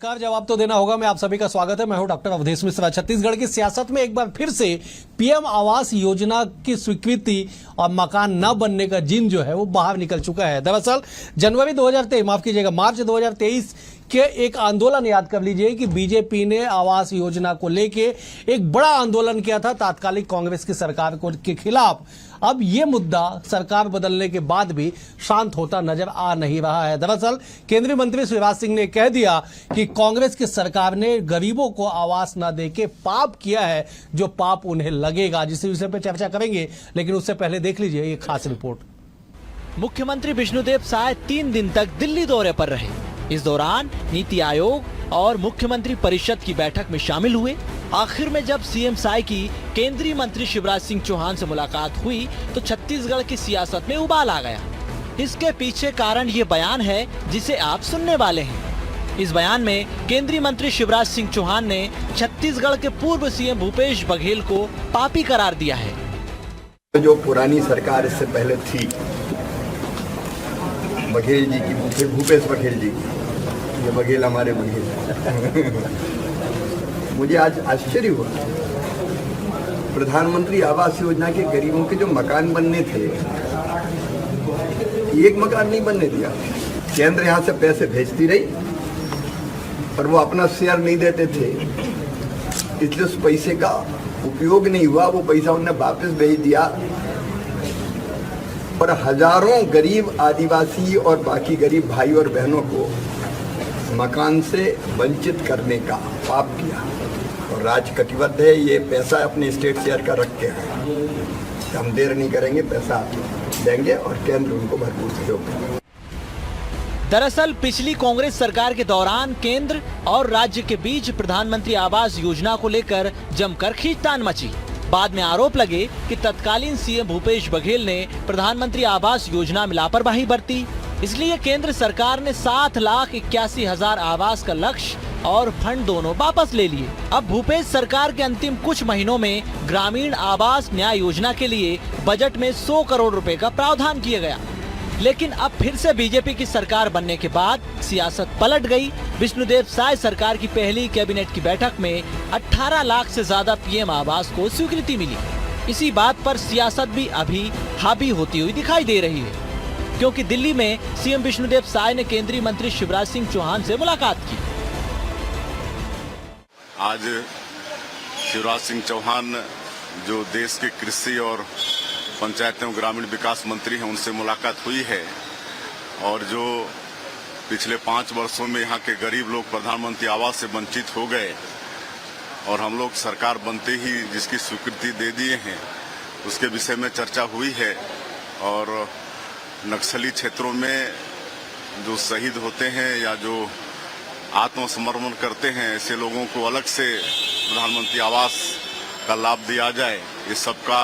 नमस्कार। जवाब तो देना होगा। मैं आप सभी का स्वागत है। मैं हूं डॉक्टर अवधेश मिश्रा। छत्तीसगढ़ की सियासत में एक बार फिर से पीएम आवास योजना की स्वीकृति और मकान न बनने का जिन जो है वो बाहर निकल चुका है। दरअसल जनवरी 2023 माफ कीजिएगा मार्च 2023 के एक आंदोलन याद कर लीजिए कि बीजेपी ने आवास योजना को लेके एक बड़ा आंदोलन किया था तात्कालिक कांग्रेस की सरकार के खिलाफ। अब ये मुद्दा सरकार बदलने के बाद भी शांत होता नजर आ नहीं रहा है। दरअसल केंद्रीय मंत्री शिवराज सिंह ने कह दिया कि कांग्रेस की सरकार ने गरीबों को आवास न देके पाप किया है, जो पाप उन्हें लगेगा, जिस विषय पर चर्चा करेंगे। लेकिन उससे पहले देख लीजिए ये खास रिपोर्ट। मुख्यमंत्री विष्णुदेव साय 3 दिन तक दिल्ली दौरे पर रहे। इस दौरान नीति आयोग और मुख्यमंत्री परिषद की बैठक में शामिल हुए। आखिर में जब सीएम साय की केंद्रीय मंत्री शिवराज सिंह चौहान से मुलाकात हुई तो छत्तीसगढ़ की सियासत में उबाल आ गया। इसके पीछे कारण ये बयान है जिसे आप सुनने वाले हैं। इस बयान में केंद्रीय मंत्री शिवराज सिंह चौहान ने छत्तीसगढ़ के पूर्व सीएम भूपेश बघेल को पापी करार दिया है। जो पुरानी सरकार इससे पहले थी, बघेल जी की, भूपेश बघेल जी, ये बघेल हमारे बघेल मुझे आज आश्चर्य हुआ। प्रधानमंत्री आवास योजना के गरीबों के जो मकान बनने थे, एक मकान नहीं बनने दिया। केंद्र यहाँ से पैसे भेजती रही और वो अपना शेयर नहीं देते थे, इसलिए उस पैसे का उपयोग नहीं हुआ। वो पैसा उन्हें वापस भेज दिया और हजारों गरीब आदिवासी और बाकी गरीब भाई और बहनों को मकान से वंचित करने का पाप किया। और राज्य कटिबद्ध है, ये पैसा अपने स्टेट शेयर का रख के है। हम देर नहीं करेंगे, पैसा देंगे और केंद्र उनको भरपूर सहयोग करेगा। दरअसल पिछली कांग्रेस सरकार के दौरान केंद्र और राज्य के बीच प्रधानमंत्री आवास योजना को लेकर जमकर खींचतान मची। बाद में आरोप लगे कि तत्कालीन सीएम भूपेश बघेल ने प्रधानमंत्री आवास योजना में लापरवाही बरती, इसलिए केंद्र सरकार ने 7,81,000 आवास का लक्ष्य और फंड दोनों वापस ले लिए। अब भूपेश सरकार के अंतिम कुछ महीनों में ग्रामीण आवास न्याय योजना के लिए बजट में 100 करोड़ रुपए का प्रावधान किया गया। लेकिन अब फिर से बीजेपी की सरकार बनने के बाद सियासत पलट गई। विष्णुदेव साय सरकार की पहली कैबिनेट की बैठक में 18 लाख से ज्यादा पीएम आवास को स्वीकृति मिली। इसी बात पर सियासत भी अभी हावी होती हुई दिखाई दे रही है, क्योंकि दिल्ली में सीएम विष्णुदेव साय ने केंद्रीय मंत्री शिवराज सिंह चौहान से मुलाकात की। आज शिवराज सिंह चौहान जो देश के कृषि और पंचायत एवं ग्रामीण विकास मंत्री हैं, उनसे मुलाकात हुई है। और जो पिछले 5 वर्षों में यहाँ के गरीब लोग प्रधानमंत्री आवास से वंचित हो गए और हम लोग सरकार बनते ही जिसकी स्वीकृति दे दिए हैं, उसके विषय में चर्चा हुई है। और नक्सली क्षेत्रों में जो शहीद होते हैं या जो आत्मसमर्पण करते हैं, ऐसे लोगों को अलग से प्रधानमंत्री आवास का लाभ दिया जाए, ये सबका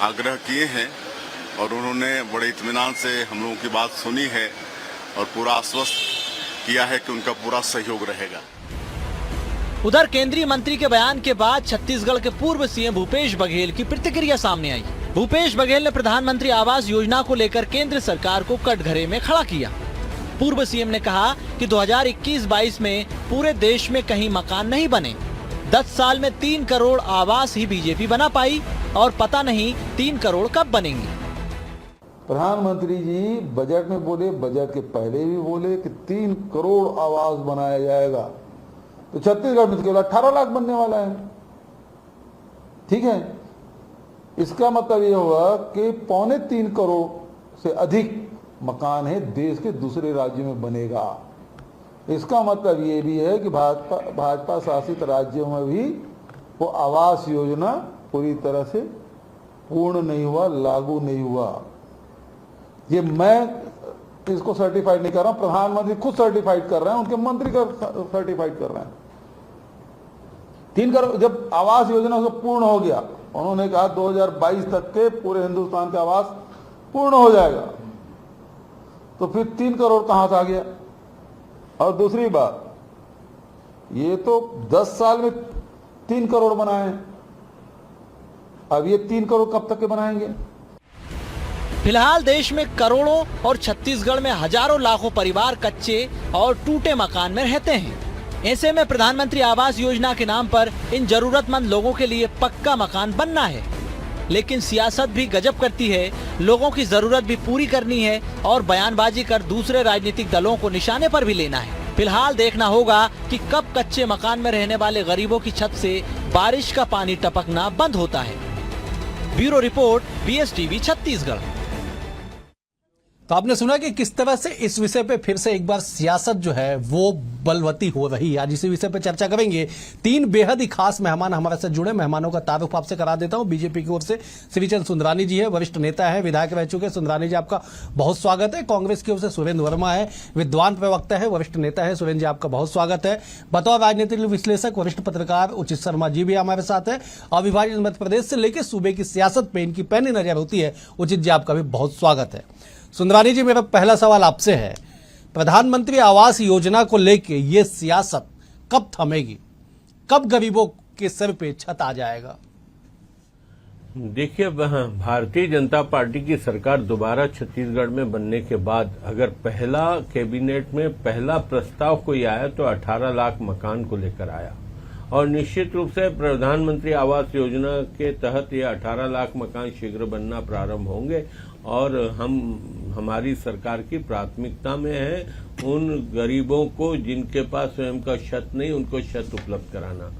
आग्रह किए हैं। और उन्होंने बड़े इत्मीनान से हम लोगों की बात सुनी है और पूरा आश्वस्त किया है कि उनका पूरा सहयोग रहेगा। उधर केंद्रीय मंत्री के बयान के बाद छत्तीसगढ़ के पूर्व सीएम भूपेश बघेल की प्रतिक्रिया सामने आई। भूपेश बघेल ने प्रधानमंत्री आवास योजना को लेकर केंद्र सरकार को कटघरे में खड़ा किया। पूर्व सीएम ने कहा कि 2021-22 में पूरे देश में कहीं मकान नहीं बने। 10 साल में 3 करोड़ आवास ही बीजेपी बना पाई और पता नहीं 3 करोड़ कब बनेंगे। प्रधानमंत्री जी बजट में बोले, बजट के पहले भी बोले कि 3 करोड़ आवास बनाया जाएगा, तो छत्तीसगढ़ में केवल 18 लाख बनने वाला है। ठीक है, इसका मतलब ये हुआ कि 3.25 करोड़ से अधिक मकान है देश के दूसरे राज्यों में बनेगा। इसका मतलब ये भी है कि भाजपा शासित राज्यों में भी वो आवास योजना पूरी तरह से पूर्ण नहीं हुआ, लागू नहीं हुआ। ये मैं इसको सर्टिफाइड नहीं कर रहा हूं, प्रधानमंत्री खुद सर्टिफाइड कर रहे हैं, उनके मंत्री का सर्टिफाइड कर रहे हैं। 3 करोड़ जब आवास योजना से पूर्ण हो गया, उन्होंने कहा 2022 तक के पूरे हिंदुस्तान का आवास पूर्ण हो जाएगा, तो फिर 3 करोड़ कहां से आ गया? और दूसरी बात, ये तो 10 साल में 3 करोड़ बनाए हैं, अब ये 3 करोड़ कब तक के बनाएंगे? फिलहाल देश में करोड़ों और छत्तीसगढ़ में हजारों लाखों परिवार कच्चे और टूटे मकान में रहते हैं। ऐसे में प्रधानमंत्री आवास योजना के नाम पर इन जरूरतमंद लोगों के लिए पक्का मकान बनना है, लेकिन सियासत भी गजब करती है। लोगों की जरूरत भी पूरी करनी है और बयानबाजी कर दूसरे राजनीतिक दलों को निशाने पर भी लेना है। फिलहाल देखना होगा कि कब कच्चे मकान में रहने वाले गरीबों की छत से बारिश का पानी टपकना बंद होता है। Bureau report, BSTV Chhattisgarh. तो आपने सुना कि किस तरह से इस विषय पे फिर से एक बार सियासत जो है वो बलवती हो रही है। आज इसी विषय पे चर्चा करेंगे। 3 बेहद ही खास मेहमान हमारे साथ जुड़े। मेहमानों का तारुफ आपसे करा देता हूं। बीजेपी की ओर से श्रीचंद सुंदरानी जी है, वरिष्ठ नेता है, विधायक रह चुके। सुंदरानी जी, आपका बहुत स्वागत है। कांग्रेस की ओर से सुरेंद्र वर्मा है, विद्वान प्रवक्ता है, वरिष्ठ नेता है। सुरेंद्र जी, आपका बहुत स्वागत है। बतौर राजनीतिक विश्लेषक वरिष्ठ पत्रकार उचित शर्मा जी भी हमारे साथ है। अविभाजित मध्य प्रदेश से लेकर सूबे की सियासत पे इनकी पैनी नजर होती है। उचित जी, आपका भी बहुत स्वागत है। सुंदरानी जी, मेरा पहला सवाल आपसे है, प्रधानमंत्री आवास योजना को लेके ये सियासत कब थमेगी? कब गरीबों के सर पे छत आ जाएगा? देखिए, भारतीय जनता पार्टी की सरकार दोबारा छत्तीसगढ़ में बनने के बाद अगर पहला कैबिनेट में पहला प्रस्ताव कोई आया तो 18 लाख मकान को लेकर आया, और निश्चित रूप से प्रधानमंत्री आवास योजना के तहत ये 18 लाख मकान शीघ्र बनना प्रारंभ होंगे। और हमारी सरकार की प्राथमिकता में है उन गरीबों को जिनके पास स्वयं का छत नहीं, उनको छत उपलब्ध कराना।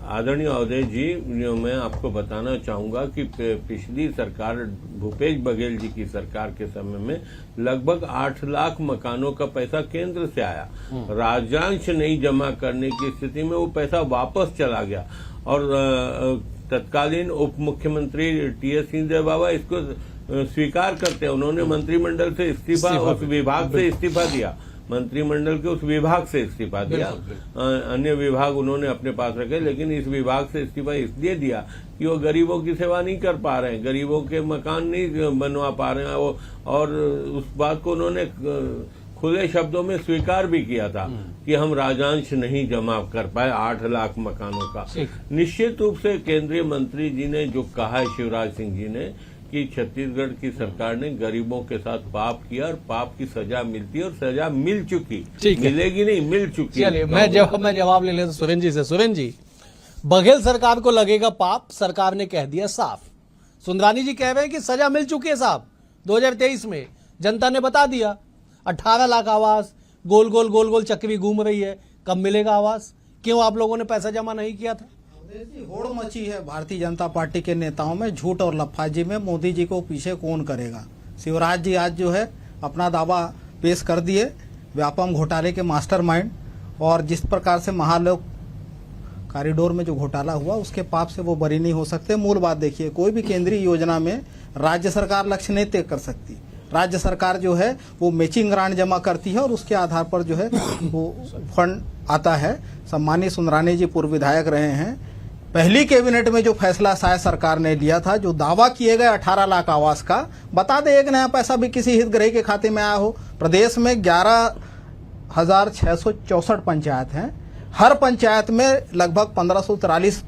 आदरणीय अवधेश जी, मैं आपको बताना चाहूंगा कि पिछली सरकार, भूपेश बघेल जी की सरकार के समय में लगभग 8 लाख मकानों का पैसा केंद्र से आया। राजस्व नहीं जमा करने की स्थिति में वो पैसा वापस चला गया, और तत्कालीन उप मुख्यमंत्री TS सिंहदेव बाबा इसको स्वीकार करते हैं। उन्होंने मंत्रिमंडल से इस्तीफा, उस विभाग से इस्तीफा दिया, मंत्रिमंडल के उस विभाग से इस्तीफा दिया। अन्य विभाग उन्होंने अपने पास रखे, लेकिन इस विभाग से इस्तीफा इसलिए दिया कि वो गरीबों की सेवा नहीं कर पा रहे हैं, गरीबों के मकान नहीं बनवा पा रहे हैं। और उस बात को उन्होंने खुले शब्दों में स्वीकार भी किया था कि हम राजस्व नहीं जमा कर पाए 8 लाख मकानों का। निश्चित रूप से केंद्रीय मंत्री जी ने जो कहा है, शिवराज सिंह जी ने, कि छत्तीसगढ़ की सरकार ने गरीबों के साथ पाप किया और पाप की सजा मिलती है, और सजा मिल चुकी, मिलेगी नहीं, मिल चुकी। चलिए, मैं जवाब ले लेता सुरेंद्र जी से। सुरेंद्र जी, बघेल सरकार को लगेगा पाप, सरकार ने कह दिया साफ। सुंदरानी जी कह रहे हैं कि सजा मिल चुकी है साहब। 2023 में जनता ने बता दिया 18 लाख आवास, गोल गोल गोल गोल चक्री घूम रही है। कब मिलेगा आवास? क्यों आप लोगों ने पैसा जमा नहीं किया था? होड़ मची है भारतीय जनता पार्टी के नेताओं में, झूठ और लफाजी में। मोदी जी को पीछे कौन करेगा? शिवराज जी आज जो है अपना दावा पेश कर दिए, व्यापम घोटाले के मास्टरमाइंड, और जिस प्रकार से महालोक कॉरिडोर में जो घोटाला हुआ उसके पाप से वो बरी नहीं हो सकते। मूल बात देखिए, कोई भी केंद्रीय योजना में राज्य सरकार लक्ष्य नहीं तय कर सकती। राज्य सरकार जो है वो मैचिंग ग्रांट जमा करती है और उसके आधार पर जो है वो फंड आता है। सम्मानीय सुंदरानी जी पूर्व विधायक रहे हैं। पहली कैबिनेट में जो फैसला शायद सरकार ने लिया था, जो दावा किए गए 18 लाख आवास का, बता दे एक नया पैसा भी किसी हितग्राही के खाते में आया हो। प्रदेश में 11,664 पंचायत हैं। हर पंचायत में लगभग 1543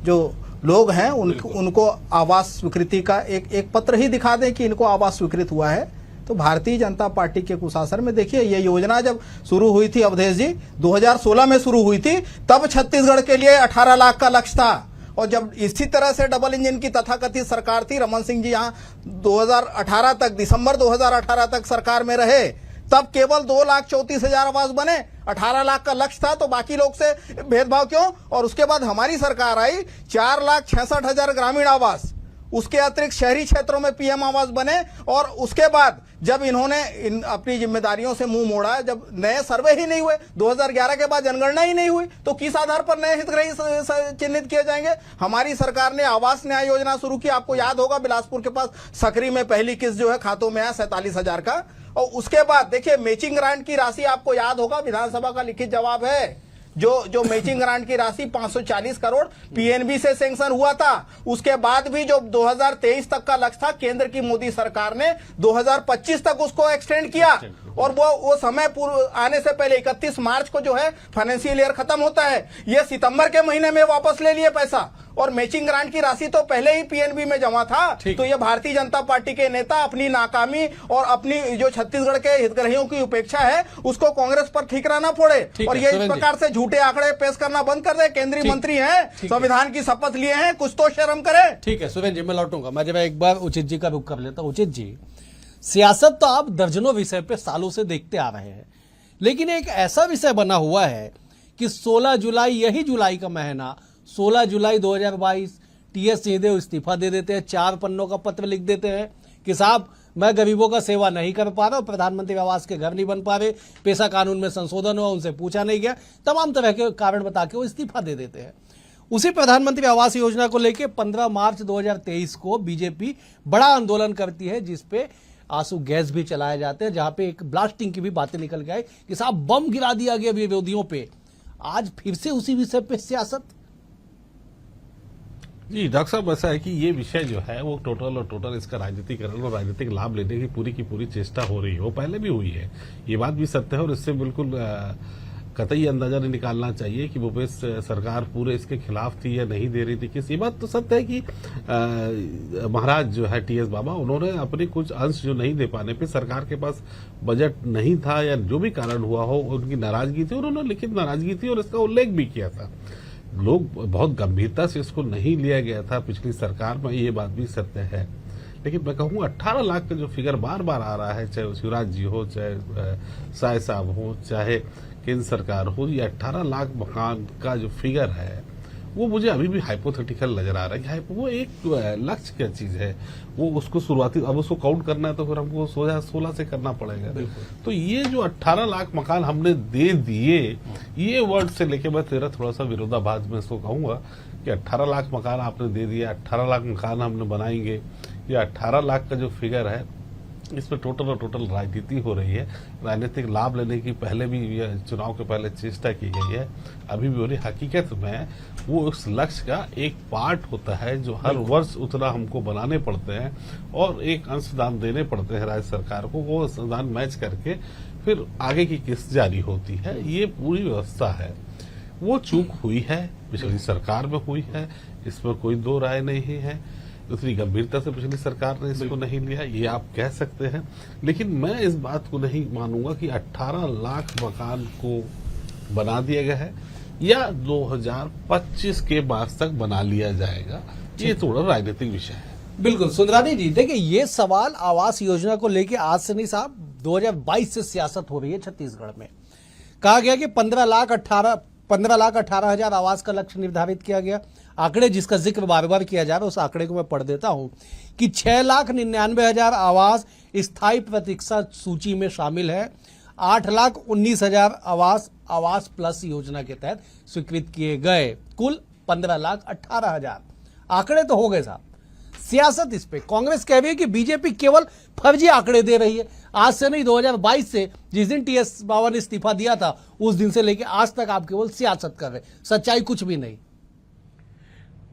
जो लोग हैं उनको आवास स्वीकृति का एक पत्र ही दिखा दें कि इनको आवास स्वीकृत हुआ है। तो भारतीय जनता पार्टी के कुशासन में देखिए, ये योजना जब शुरू हुई थी अवधेश जी, 2016 में शुरू हुई थी, तब छत्तीसगढ़ के लिए 18 लाख का लक्ष्य था। और जब इसी तरह से डबल इंजन की तथाकथित सरकार थी, रमन सिंह जी यहाँ 2018 तक, दिसंबर 2018 तक सरकार में रहे, तब केवल 2,34,000 आवास बने। 18 लाख का लक्ष्य था, तो बाकी लोग से भेदभाव क्यों? और उसके बाद हमारी सरकार आई, 4,66,000 ग्रामीण आवास, उसके अतिरिक्त शहरी क्षेत्रों में PM आवास बने। और उसके बाद जब इन्होंने अपनी जिम्मेदारियों से मुंह मोड़ा, जब नए सर्वे ही नहीं हुए, 2011 के बाद जनगणना ही नहीं हुई, तो किस आधार पर नए हितग्राही चिन्हित किए जाएंगे? हमारी सरकार ने आवास न्याय योजना शुरू की। आपको याद होगा, बिलासपुर के पास सकरी में पहली किस्त जो है खातों में आया 47,000 का। और उसके बाद देखिए, मैचिंग ग्रांट की राशि आपको याद होगा, विधानसभा का लिखित जवाब है, जो मैचिंग ग्रांट की राशि 540 करोड़ PNB से सैंक्शन हुआ था। उसके बाद भी जो 2023 तक का लक्ष्य था, केंद्र की मोदी सरकार ने 2025 तक उसको एक्सटेंड किया। और वो समय पूर्व आने से पहले 31 मार्च को जो है फाइनेंशियल ईयर खत्म होता है, ये सितंबर के महीने में वापस ले लिए पैसा, और मैचिंग ग्रांट की राशि तो पहले ही पीएनबी में जमा था। तो ये भारतीय जनता पार्टी के नेता अपनी नाकामी और अपनी जो छत्तीसगढ़ के हितग्राहियों की उपेक्षा है उसको कांग्रेस पर ठीकरा ना फोड़े, और ये इस प्रकार से झूठे आंकड़े पेश करना बंद कर दे। केंद्रीय मंत्री हैं, संविधान की शपथ लिए हैं, कुछ तो शर्म करें। ठीक है सुरेंद्र जी, मैं लौटूंगा। मैं जब एक बार उचित जी का रुख कर लेता हूं। उचित जी, सियासत तो आप दर्जनों विषय पे सालों से देखते आ रहे हैं, लेकिन एक ऐसा विषय बना हुआ है कि 16 जुलाई, यही जुलाई का महीना 16 जुलाई 2022, टीएस सिंहदेव इस्तीफा दे देते हैं, 4 पन्नों का पत्र लिख देते हैं कि साहब मैं गरीबों का सेवा नहीं कर पा रहा, प्रधानमंत्री आवास के घर नहीं बन पा रहे, पेशा कानून में संशोधन हुआ, उनसे पूछा नहीं गया, तमाम तरह के कारण बता के वो इस्तीफा दे देते हैं। उसी प्रधानमंत्री आवास योजना को लेकर 15 मार्च 2023 को बीजेपी बड़ा आंदोलन करती है, जिसपे आंसू गैस भी चलाए जाते हैं, जहां पे एक ब्लास्टिंग की भी बातें निकल के आई कि साहब बम गिरा दिया गया विरोधियों पे। आज फिर से उसी विषय पे सियासत। जी डॉक्टर साहब, ऐसा है कि ये विषय जो है वो टोटल और टोटल इसका राजनीतिकरण और राजनीतिक लाभ लेने की पूरी चेष्टा हो रही है, वो पहले भी हुई है, ये बात भी सत्य है। और इससे बिल्कुल कतई अंदाजा नहीं निकालना चाहिए कि भूपेश सरकार पूरे इसके खिलाफ थी या नहीं दे रही थी किसी। बात तो सत्य है कि महाराज जो है टीएस बाबा, उन्होंने अपने कुछ अंश जो नहीं दे पाने पे सरकार के पास बजट नहीं था या जो भी कारण हुआ हो, उनकी नाराजगी थी, उन्होंने लिखित नाराजगी थी और इसका उल्लेख भी किया था। लोग बहुत गंभीरता से इसको नहीं लिया गया था पिछली सरकार में, ये बात भी सत्य है। लेकिन मैं कहूँ 18 लाख का जो फिगर बार बार आ रहा है, चाहे शिवराज जी हो, चाहे साय साहब हो, चाहे केंद्र सरकार हो, ये 18 लाख मकान का जो फिगर है वो मुझे अभी भी हाइपोथेटिकल नजर आ रहा है। वो एक लक्ष्य क्या चीज है, वो उसको शुरुआती, अब उसको काउंट करना है तो फिर हमको 16 से करना पड़ेगा। तो ये जो 18 लाख मकान हमने दे दिए, ये वर्ड से लेके मैं तेरा थोड़ा सा विरोधाभास में इसको कहूंगा कि 18 लाख मकान आपने दे दिया, 18 लाख मकान हमने बनाएंगे, ये 18 लाख का जो फिगर है इसमें टोटल और टोटल राजनीति हो रही है। राजनीतिक लाभ लेने की पहले भी चुनाव के पहले चेष्टा की गई है, अभी भी हो रही। हकीकत में वो उस लक्ष्य का एक पार्ट होता है जो हर वर्ष उतना हमको बनाने पड़ते हैं और एक अंशदान देने पड़ते हैं राज्य सरकार को, वो अंशदान मैच करके फिर आगे की किस्त जारी होती है। ये पूरी व्यवस्था है, वो चूक हुई है, पिछली सरकार में हुई है, इसमें कोई दो राय नहीं है। उतनी गंभीरता से पिछली सरकार ने इसको नहीं लिया, ये आप कह सकते हैं। लेकिन मैं इस बात को नहीं मानूंगा कि 18 लाख मकान को बना दिया गया है या 2025 के बाद तक बना लिया जाएगा, ये थोड़ा राजनीतिक विषय है। बिल्कुल सुंदरानी जी, देखिए ये सवाल आवास योजना को लेकर आज से नहीं साहब, 2022 से सियासत हो रही है छत्तीसगढ़ में। कहा गया कि 15 लाख 18 हजार आवास का लक्ष्य निर्धारित किया गया। आंकड़े जिसका जिक्र बार बार किया जा रहा है उस आंकड़े को मैं पढ़ देता हूं कि 6,99,000 आवास स्थायी प्रतीक्षा सूची में शामिल है। 8,19,000 आवास प्लस योजना के तहत स्वीकृत किए गए। कुल 15,18,000 आंकड़े तो हो गए साहब। सियासत इस पे कांग्रेस कह रही है कि बीजेपी केवल फर्जी आंकड़े दे रही है। आज से नहीं, 2022 से, जिस दिन टीएस बाबा ने इस्तीफा दिया था उस दिन से लेकर आज तक आप केवल सियासत कर रहे, सच्चाई कुछ भी नहीं।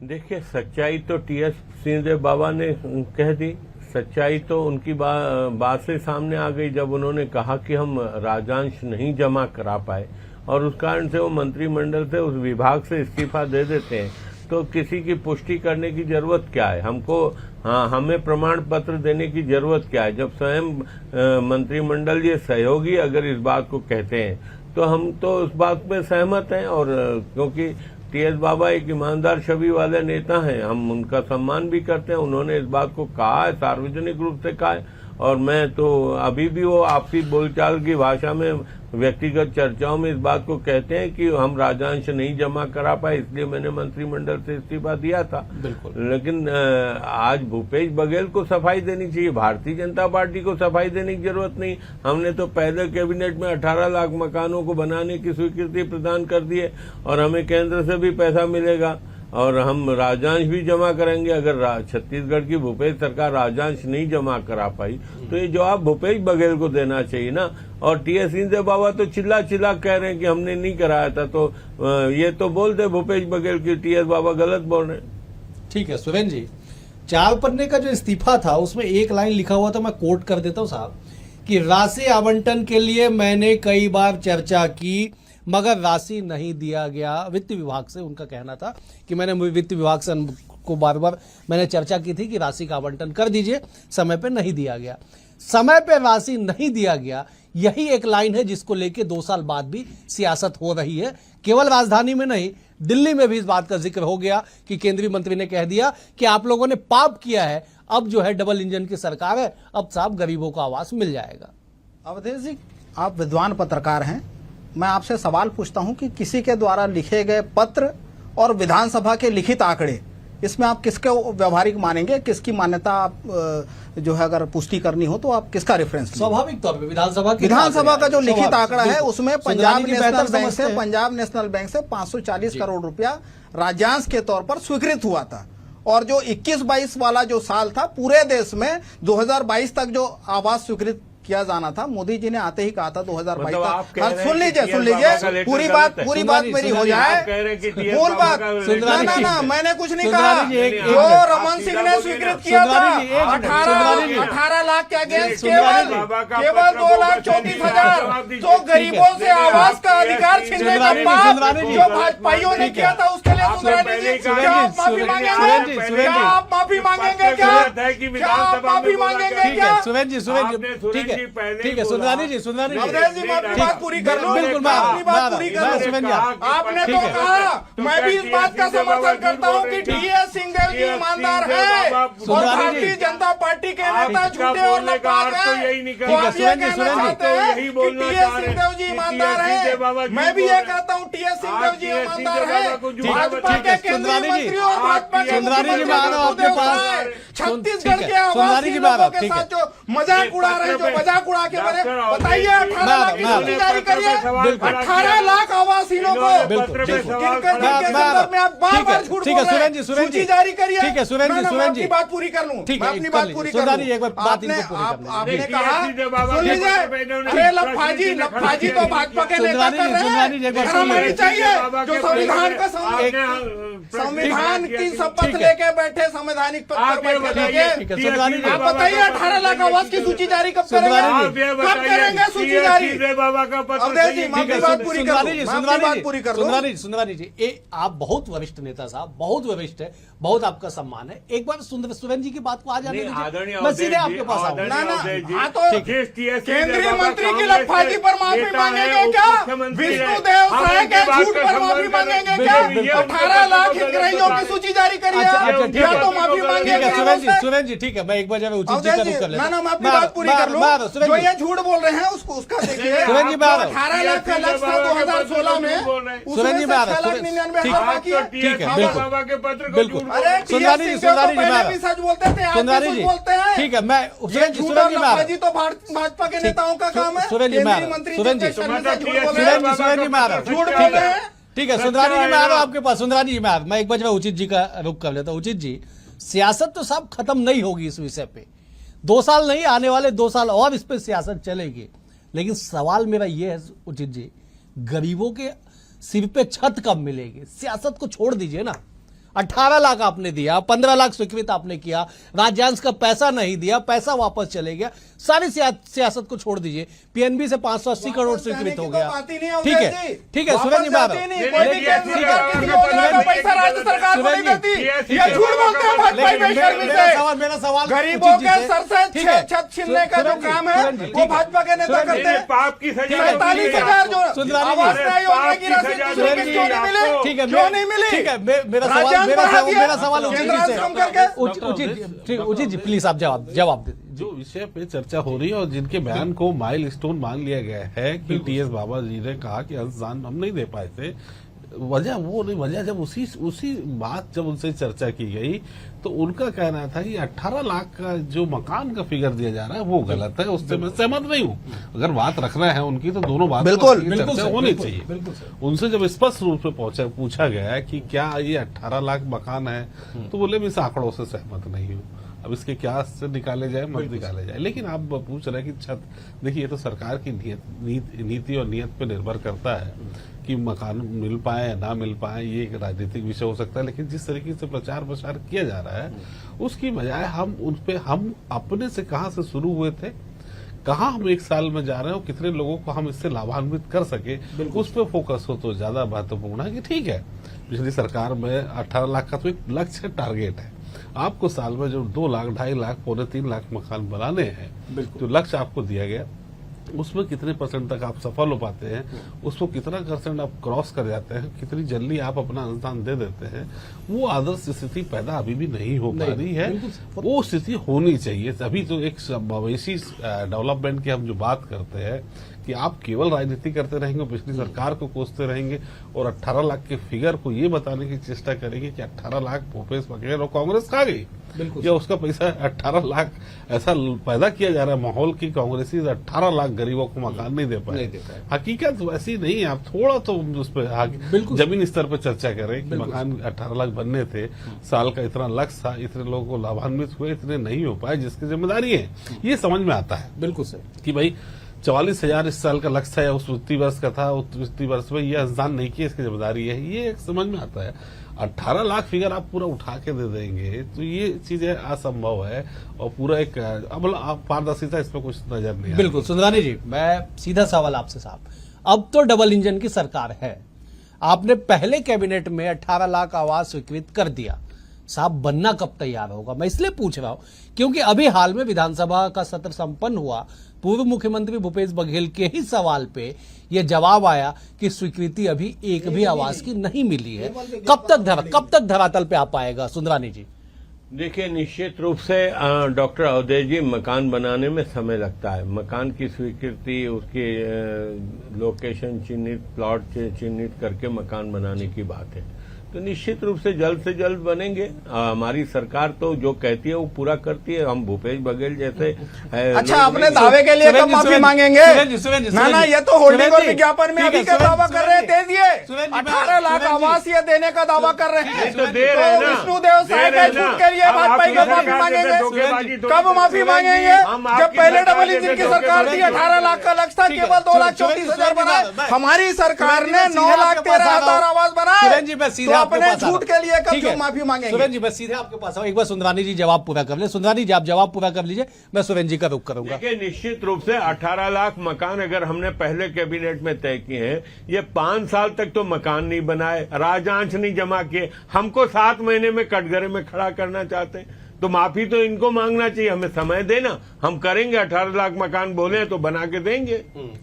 देखिए, सच्चाई तो टीएस सिंहदेव बाबा ने कह दी, सच्चाई तो उनकी बात से सामने आ गई जब उन्होंने कहा कि हम राजांश नहीं जमा करा पाए और उस कारण से वो मंत्रिमंडल से, उस विभाग से इस्तीफा दे देते हैं। तो किसी की पुष्टि करने की जरूरत क्या है हमको? हाँ, हमें प्रमाण पत्र देने की जरूरत क्या है? जब स्वयं मंत्रिमंडल ये सहयोगी अगर इस बात को कहते हैं तो हम तो उस बात में सहमत हैं। और क्योंकि टीएस बाबा एक ईमानदार छवि वाले नेता हैं, हम उनका सम्मान भी करते हैं। उन्होंने इस बात को कहा है, सार्वजनिक रूप से कहा है, और मैं तो अभी भी वो आपसी बोलचाल की भाषा में, व्यक्तिगत चर्चाओं में इस बात को कहते हैं कि हम राजांश नहीं जमा करा पाए, इसलिए मैंने मंत्रिमंडल से इस्तीफा दिया था। बिल्कुल। लेकिन आज भूपेश बघेल को सफाई देनी चाहिए, भारतीय जनता पार्टी को सफाई देने की जरूरत नहीं। हमने तो पहले कैबिनेट में 18 लाख मकानों को बनाने की स्वीकृति प्रदान कर दी है और हमें केंद्र से भी पैसा मिलेगा और हम राजांश भी जमा करेंगे। अगर छत्तीसगढ़ की भूपेश सरकार राजांश नहीं जमा करा पाई तो ये जवाब भूपेश बघेल को देना चाहिए ना। और टीएस सिंहदेव बाबा तो चिल्ला चिल्ला कह रहे हैं कि हमने नहीं कराया था, तो ये तो बोल दे भूपेश बघेल की टीएस बाबा गलत बोल रहे हैं। ठीक है सुरेंद्र जी, 4 पन्ने का जो इस्तीफा था उसमें एक लाइन लिखा हुआ था, मैं कोट कर देता हूं साहब, कि राशि आवंटन के लिए मैंने कई बार चर्चा की मगर राशि नहीं दिया गया। वित्त विभाग से उनका कहना था कि मैंने वित्त विभाग से को बार बार मैंने चर्चा की थी कि राशि का आवंटन कर दीजिए, समय पे नहीं दिया गया। समय पे राशि नहीं दिया गया, यही एक लाइन है जिसको लेके 2 साल बाद भी सियासत हो रही है। केवल राजधानी में नहीं, दिल्ली में भी इस बात का जिक्र हो गया कि केंद्रीय मंत्री ने कह दिया कि आप लोगों ने पाप किया है, अब जो है डबल इंजन की सरकार है, अब साहब गरीबों को आवास मिल जाएगा। अवधेश जी, आप विद्वान पत्रकार हैं, मैं आपसे सवाल पूछता हूं कि किसी के द्वारा लिखे गए पत्र और विधानसभा के लिखित आंकड़े, इसमें आप किसको व्यवहारिक मानेंगे, किसकी मान्यता आप जो है अगर पुष्टि करनी हो तो आप किसका रेफरेंस? स्वाभाविक तौर पे विधानसभा का जो लिखित आंकड़ा है उसमें पंजाब नेशनल बैंक से 540 करोड़ रुपया राज्यांश के तौर पर स्वीकृत हुआ था। और जो 21-22 वाला जो साल था, पूरे देश में 2022 तक जो आवास स्वीकृत किया जाना था, मोदी जी ने आते ही कहा था 2022 तक। सुन लीजिए, पूरी बात मेरी हो जाए, मूल बात। ना, मैंने कुछ नहीं कहा। जो रमन सिंह ने स्वीकृत किया था 18 लाख के अगेंस्ट केवल 2,34,000, जो गरीबों से आवास का अधिकार छीनने का पाप जो भाजपाइयों ने किया था, उसके लिए सुंदरानी जी क्या आप माफी मांगेंगे? क्या आप माफी मांगेंगे? क्या आप माफी मांगेंगे? क्या ठीक है सुंदरानी जी अवधेश जी, मैं अपनी बात पूरी कर लूं। बिल्कुल, अपनी बात पूरी कर लूं। आपने तो कहा, मैं भी इस बात का समर्थन करता हूं कि टीएस सिंहदेव जी ईमानदार है और भारतीय जनता पार्टी के नेता झूठे और लपाक हैं। तो आप ये कहना चाहते हैं कि टीएस सिंहदेव जी ईमानदार है? मैं भी ये कहता हूँ टीएस सिंहदेव जी ईमानदार है। भाजपा के केंद्रीय मंत्री और भाजपा के छत्तीसगढ़ के आवासीय लोगों के साथ जो मजाक उड़ा रहे, जो मजाक उड़ा के बने, बताइए 18 लाख की सूची जारी करिए। 18 लाख आवासीनों को में आप बार-बार झूठ बोल रहे हैं। सूची जारी करिए। ठीक है सुरेंद्र जी, मैं अपनी बात पूरी कर लूं। मैं अपनी बात पूरी कर लूं। आपने कहा, सुन लीजिए, अरे लफाजी तो भाजपा के नेता कर रहे हैं, शर्म आनी चाहिए। जो संविधान की शपथ लेके बैठे, संवैधानिक पद पर बैठे, आप बताइए 18 लाख आवास की सूची जारी कब करेंगे? सूची जारी। अवधेश जी, मैं अपनी बात पूरी कर लूं। सुंदरानी जी, आप बहुत वरिष्ठ नेता साहब, बहुत वरिष्ठ है, बहुत आपका सम्मान है। एक बार सुरेंद्र जी की बात को आ जाने दीजिए, मैं सीधे आपके पास आऊंगा। केंद्रीय मंत्री की लफाजी पर माफी मांगेंगे क्या? विष्णुदेव साय के झूठ पर माफी मांगेंगे क्या? 18 लाख हितग्राहियों की सूची जारी करिए, या तो माफी मांगेंगे। सुरेंद्र जी, ठीक है, मैं एक बार जब उचित जी का रुख कर लेता हूं। मैं अपनी बात पूरी कर लूं। जो ये झूठ बोल रहे हैं उसका देखिए। 18 लाख का लक्ष्य था 2016 में, सुरेंद्र जी, 6,99,000 बाकी है। ठीक है, बिल्कुल। अरे सुंदरानी जी, सच बोलते थे, आज भी बोलते हैं। ठीक है, मैं सुरेंद्र जी तो भाजपा के नेताओं का काम है। केंद्रीय मंत्री झूठ बोल रहे हैं। ठीक है, सुंदरानी जी, मैं आ रहा हूं आपके पास। सुंदरानी जी, मैं एक बार जब उचित जी का रुख कर लेता हूं। उचित जी, सियासत तो साहब खत्म नहीं होगी इस विषय पे। 2 साल नहीं, आने वाले 2 साल और इस पे सियासत चलेगी। लेकिन सवाल मेरा ये है उचित जी, गरीबों के सिर पे छत कब मिलेगी? सियासत को छोड़ दीजिए ना। 18 लाख आपने दिया, 15 लाख स्वीकृत आपने किया, राज्यांश का पैसा नहीं दिया, पैसा वापस चले गया, सारी सियासत को छोड़ दीजिए। पीएनबी से 580 करोड़ स्वीकृत हो गया। ठीक है, ठीक है सुरेंद्र जी, मेरा सवाल गरीबों के सर से छत छीनने का जो काम है वो भाजपा के नेता करते हैं। 45,000 जो आवास योजना की राशि ठीक है, क्यों नहीं मिली? ठीक है, मेरा सवाल उचित जी, प्लीज आप जवाब दे। जो विषय पे चर्चा हो रही है और जिनके बयान को माइलस्टोन मान लिया गया है कि टीएस बाबा जी ने कहा कि अंशदान हम नहीं दे पाए थे, वजह वो नहीं, वजह जब उसी बात जब उनसे चर्चा की गई तो उनका कहना था कि 18 लाख का जो मकान का फिगर दिया जा रहा है वो गलत है, उससे मैं सहमत नहीं हूँ। अगर बात रखना है उनकी तो दोनों बात चर्चा होनी चाहिए। उनसे जब स्पष्ट रूप से पूछा गया कि क्या ये 18 लाख मकान है, तो बोले मैं इस आंकड़ों से सहमत नहीं हूँ। अब इसके क्या से निकाले जाए मत निकाले जाए, लेकिन आप पूछ रहे हैं कि छत, देखिए ये तो सरकार की नीति और नियत पे निर्भर करता है कि मकान मिल पाए या ना मिल पाए, ये एक राजनीतिक विषय हो सकता है। लेकिन जिस तरीके से प्रचार प्रसार किया जा रहा है उसकी बजाय हम अपने से कहां से शुरू हुए थे कहाँ हम एक साल में जा रहे हैं और कितने लोगों को हम इससे लाभान्वित कर सके, उस पर फोकस हो तो ज्यादा महत्वपूर्ण है। कि ठीक है, पिछली सरकार में 18 लाख का तो एक लक्ष्य टारगेट है, आपको साल में जो 2 लाख, 2.5 लाख, 3 लाख मकान बनाने हैं, तो लक्ष्य आपको दिया गया, उसमें कितने % तक आप सफल हो पाते हैं, उसको कितना % आप क्रॉस कर जाते हैं, कितनी जल्दी आप अपना अनुदान दे देते हैं, वो आदर्श स्थिति पैदा अभी भी नहीं हो पा रही है। वो स्थिति होनी चाहिए। तभी तो एक मवेशी डेवलपमेंट की हम जो बात करते हैं कि आप केवल राजनीति करते रहेंगे, पिछली सरकार को कोसते रहेंगे और 18 लाख के फिगर को ये बताने की चेष्टा करेंगे कि 18 लाख भूपेश बघेल और कांग्रेस खा गई, या उसका पैसा 18 लाख ऐसा पैदा किया जा रहा है माहौल की कांग्रेसी 18 लाख गरीबों को मकान नहीं दे पाए। हकीकत वैसी नहीं है। आप थोड़ा तो उस पर जमीन स्तर पर चर्चा करें कि मकान 18 लाख बनने थे, साल का इतना लक्ष्य था, इतने लोगों को लाभान्वित हुए, इतने नहीं हो पाए, जिसकी जिम्मेदारी है ये समझ में आता है। बिल्कुल सही कि भाई 44,000 इस साल का लक्ष्य है, उस वित्तीय वर्ष का था, उस वित्तीय वर्ष में यह अनुदान नहीं किया, इसकी जिम्मेदारी है, ये एक समझ में आता है। 18 लाख फिगर आप पूरा उठा के दे देंगे तो ये चीजें असंभव है और पूरा एक पारदर्शिता इसमें कुछ नजर नहीं। बिल्कुल सुंदरानी जी, मैं सीधा सवाल आपसे साहब, अब तो डबल इंजन की सरकार है, आपने पहले कैबिनेट में 18 लाख आवास स्वीकृत कर दिया, साहब बनना कब तैयार होगा? मैं इसलिए पूछ रहा हूं क्योंकि अभी हाल में विधानसभा का सत्र संपन्न हुआ, पूर्व मुख्यमंत्री भूपेश बघेल के ही सवाल पे यह जवाब आया कि स्वीकृति अभी एक भी आवास की नहीं मिली है। कब तक धरातल पे आ पाएगा सुंदरानी जी? देखिए, निश्चित रूप से डॉक्टर अवधेश जी, मकान बनाने में समय लगता है। मकान की स्वीकृति, उसकी लोकेशन चिन्हित, प्लॉट चिन्हित करके मकान बनाने की बात है, तो निश्चित रूप से जल्द बनेंगे। हमारी सरकार तो जो कहती है वो पूरा करती है। हम भूपेश बघेल जैसे अच्छा, अपने दावे के लिए कब माफी मांगेंगे? ना, ये तो होल्डिंग और विज्ञापन में अभी क्या दावा कर रहे हैं, दे दिए 18 लाख आवास ये देने का दावा कर रहे हैं, तो दे रहे हैं ना, विष्णुदेव साय के छूट के लिए भाजपा का माफी मांगेंगे? कब माफी मांगेंगे? जब पहले डबल इंजन की सरकार थी, 18 लाख का लक्ष्य था, केवल 2,34,000 बनाए। हमारी सरकार ने 9,13,000 आवास बनाए, अपने झूठ के लिए कब क्यों माफी मांगेंगे? सुरेंद्र जी, मैं सीधे आपके पास आऊं, एक बार सुंदरानी जी जवाब पूरा कर ले। सुंदरानी जी, आप जवाब पूरा कर लीजिए, मैं सुरेंद्र जी का रुख करूंगा। देखिए, निश्चित रूप से 18 लाख मकान अगर हमने पहले कैबिनेट में तय किए हैं, ये 5 साल तक तो मकान नहीं बनाए, राजांश नहीं जमा किए, हमको 7 महीने में कटघरे में खड़ा करना चाहते हैं, तो माफी तो इनको मांगना चाहिए। हमें समय देना, हम करेंगे। 18 लाख मकान बोले तो बना के देंगे।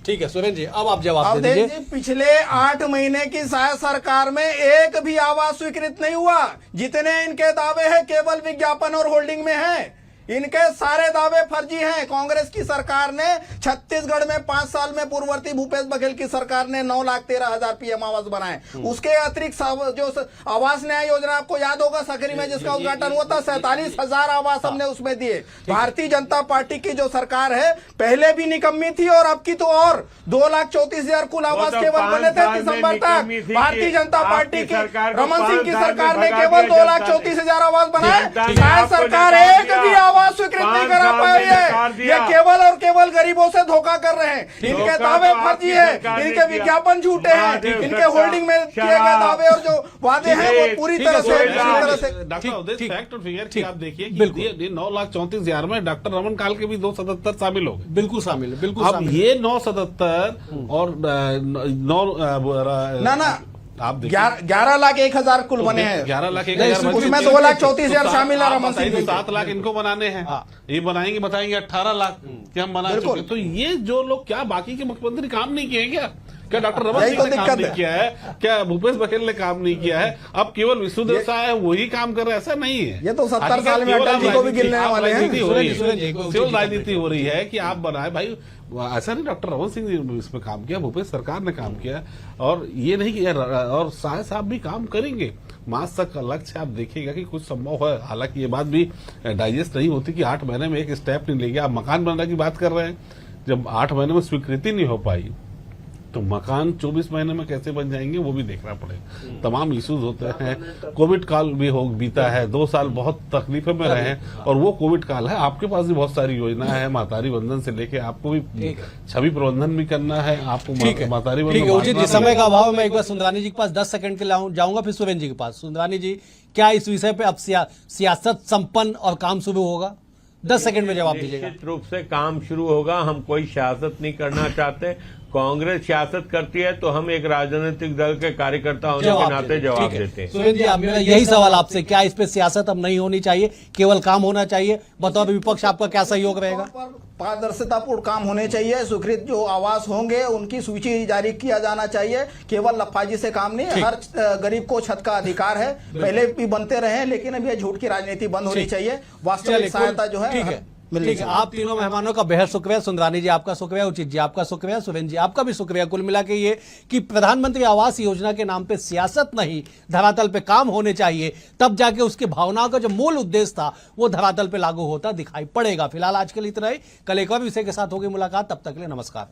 ठीक है सुरेंद्र जी, अब आप जवाब दे दीजिए। पिछले 8 महीने की सरकार में एक भी आवास स्वीकृत नहीं हुआ। जितने इनके दावे हैं केवल विज्ञापन और होल्डिंग में हैं। इनके सारे दावे फर्जी हैं। कांग्रेस की सरकार ने छत्तीसगढ़ में 5 साल में पूर्ववर्ती भूपेश बघेल की सरकार ने 9,13,000 पीएम आवास बनाए। उसके अतिरिक्त जो आवास न्याय योजना, आपको याद होगा सकरी में जिसका उद्घाटन हुआ था, 47,000 आवास हमने उसमें दिए। भारतीय जनता पार्टी की जो सरकार है पहले भी निकम्मी थी और अब की तो और 2,34,000 कुल आवास केवल बने थे दिसंबर तक। भारतीय जनता पार्टी की रमन सिंह की सरकार ने केवल 2,34,000 आवास बनाए। सरकार एक भी स्वीकृत नहीं करा पाई है। ये केवल और केवल गरीबों से धोखा कर रहे हैं। इनके दावे फर्जी है, इनके विज्ञापन झूठे हैं, इनके होल्डिंग में किए गए दावे और जो वादे हैं वो पूरी तरह से डॉक्टर अवधेश फैक्ट और फिगर की आप देखिए, 9,34,000 में डॉक्टर रमन काल के भी 277 शामिल हो गए। बिल्कुल शामिल है, बिल्कुल। अब ये 977 और 9 ना आप 11 लाख 1,000 कुल बने हैं। 11 लाख 1,000 उसमें 2,34,000 शामिल है। रमन सिंह 7 लाख इनको बनाने हैं, ये बनाएंगे, बताएंगे 18 लाख कि हम बना चुके। तो ये जो लोग, क्या बाकी के मुख्यमंत्री काम नहीं किए क्या डॉक्टर रमन सिंह ने काम नहीं किया है? क्या भूपेश बघेल ने काम नहीं किया है? अब केवल विष्णुदेव साय वही काम कर रहे हैं? ऐसा नहीं है। ये तो 70 साल में अटल जी को भी गिनने वाले हैं। केवल राजनीति हो रही है कि आप बनाए भाई। ऐसा नहीं डॉक्टर रमन सिंह ने इसमें काम किया, भूपेश सरकार ने काम किया, और ये नहीं किया। और साय साहब भी काम करेंगे। मार्च तक का लक्ष्य आप देखिएगा कि कुछ संभव है। हालांकि ये बात भी डाइजेस्ट नहीं होती कि 8 महीने में एक स्टेप नहीं लेंगे। आप मकान बनाने की बात कर रहे हैं, जब 8 महीने में स्वीकृति नहीं हो पाई तो मकान 24 महीने में कैसे बन जाएंगे वो भी देखना पड़ेगा। तमाम इश्यूज होते हैं। कोविड काल भी बीता है, 2 साल बहुत तकलीफों में रहे हैं, और वो कोविड काल है। आपके पास भी बहुत सारी योजना है, मातारी बंधन से लेके आपको भी छवि प्रबंधन भी करना है। आपको मातारी बंधन, उचित समय का अभाव, मैं एक बार सुंदरानी जी के पास 10 सेकंड के लिए जाऊंगा, फिर सुरेंद्र जी के पास। सुंदरानी जी, क्या इस विषय पे अब सियासत संपन्न और काम शुरू होगा? 10 सेकंड में जवाब दीजिएगा। निश्चित रूप से काम शुरू होगा। हम कोई सियासत नहीं करना चाहते। कांग्रेस सियासत करती है तो हम एक राजनीतिक दल के कार्यकर्ता होने के नाते जवाब देते हैं। सुरेंद्र जी, अब मेरा यही सवाल आपसे, क्या इस पे सियासत अब नहीं होनी चाहिए, केवल काम होना चाहिए? बतौर विपक्ष आपका क्या सहयोग रहेगा? पारदर्शितापूर्ण काम होने चाहिए। स्वीकृत जो आवास होंगे उनकी सूची जारी किया जाना चाहिए। केवल लफाजी से काम नहीं, हर गरीब को छत का अधिकार है। पहले भी बनते रहे, लेकिन अब ये झूठ की राजनीति बंद होनी चाहिए। वास्तविक सहायता जो है ठीक है। आप तीनों मेहमानों का बेहद शुक्रिया। सुंदरानी जी आपका शुक्रिया, उचित जी आपका शुक्रिया, सुरेंद्र जी आपका भी शुक्रिया। कुल मिला के ये कि प्रधानमंत्री आवास योजना के नाम पे सियासत नहीं, धरातल पे काम होने चाहिए, तब जाके उसकी भावनाओं का जो मूल उद्देश्य था वो धरातल पे लागू होता दिखाई पड़ेगा। फिलहाल आज के लिए इतना ही। कल एक और विषय के साथ होगी मुलाकात, तब तक के लिए नमस्कार।